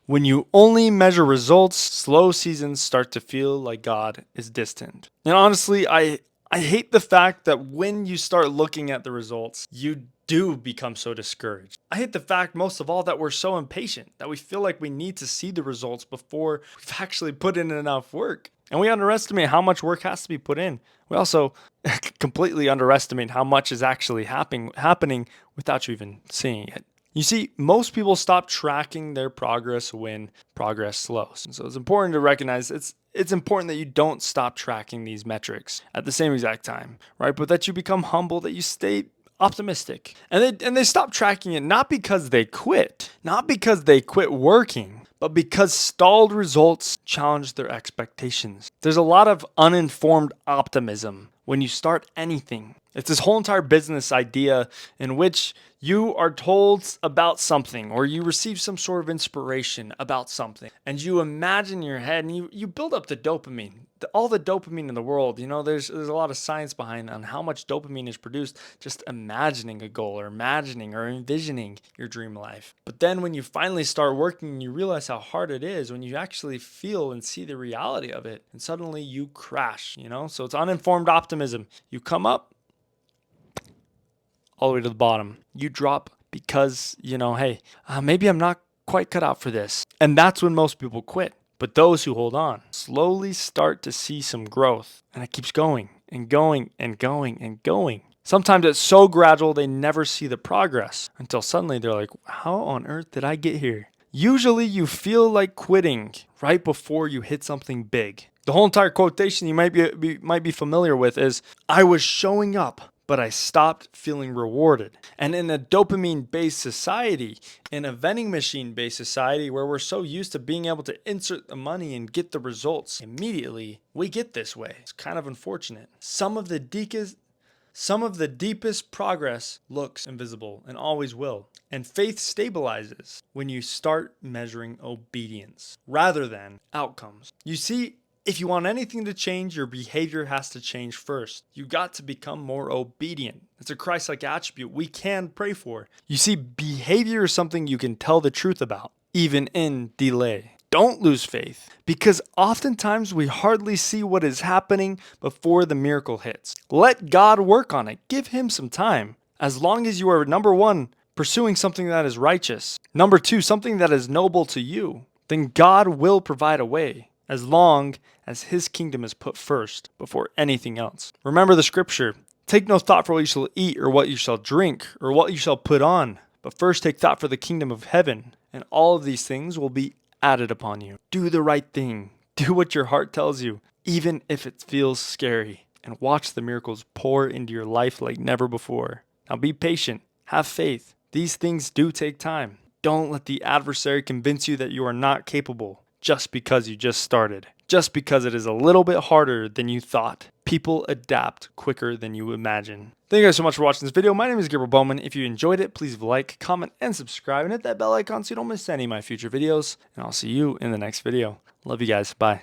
When you only measure results, slow seasons start to feel like God is distant. And honestly, I hate the fact that when you start looking at the results, you do become so discouraged. I hate the fact most of all that we're so impatient, that we feel like we need to see the results before we've actually put in enough work. And we underestimate how much work has to be put in. We also completely underestimate how much is actually happening without you even seeing it. You see, most people stop tracking their progress when progress slows. And so it's important to recognize it's important that you don't stop tracking these metrics at the same exact time, right? But that you become humble, that you stay optimistic. And they stop tracking it not because they quit, not because they quit working, but because stalled results challenge their expectations. There's a lot of uninformed optimism when you start anything. It's this whole entire business idea in which you are told about something or you receive some sort of inspiration about something and you imagine in your head and you build up the dopamine, all the dopamine in the world. You know, there's a lot of science behind on how much dopamine is produced just imagining a goal or imagining or envisioning your dream life. But then when you finally start working and you realize how hard it is, when you actually feel and see the reality of it, and suddenly you crash, you know? So it's uninformed optimism. You come up all the way to the bottom. You drop because, hey, maybe I'm not quite cut out for this. And that's when most people quit. But those who hold on slowly start to see some growth. And it keeps going and going and going and going. Sometimes it's so gradual they never see the progress until suddenly they're like, how on earth did I get here? Usually you feel like quitting right before you hit something big. The whole entire quotation you might be familiar with is, I was showing up, but I stopped feeling rewarded. And in a dopamine based society, in a vending machine based society where we're so used to being able to insert the money and get the results immediately, we get this way. It's kind of unfortunate. Some of the deepest progress looks invisible and always will. And faith stabilizes when you start measuring obedience rather than outcomes. You see, if you want anything to change, your behavior has to change first. You got to become more obedient. It's a Christ-like attribute we can pray for. You see, behavior is something you can tell the truth about, even in delay. Don't lose faith, because oftentimes we hardly see what is happening before the miracle hits. Let God work on it. Give him some time. As long as you are, number one, pursuing something that is righteous. Number two, something that is noble to you. Then God will provide a way, as long as his kingdom is put first before anything else. Remember the scripture, take no thought for what you shall eat or what you shall drink or what you shall put on, but first take thought for the kingdom of heaven, and all of these things will be added upon you. Do the right thing. Do what your heart tells you, even if it feels scary, and watch the miracles pour into your life like never before. Now be patient. Have faith. These things do take time. Don't let the adversary convince you that you are not capable just because you just started. Just because it is a little bit harder than you thought. People adapt quicker than you imagine. Thank you guys so much for watching this video. My name is Gabriel Bowman. If you enjoyed it, please like, comment, and subscribe, and hit that bell icon so you don't miss any of my future videos. And I'll see you in the next video. Love you guys. Bye.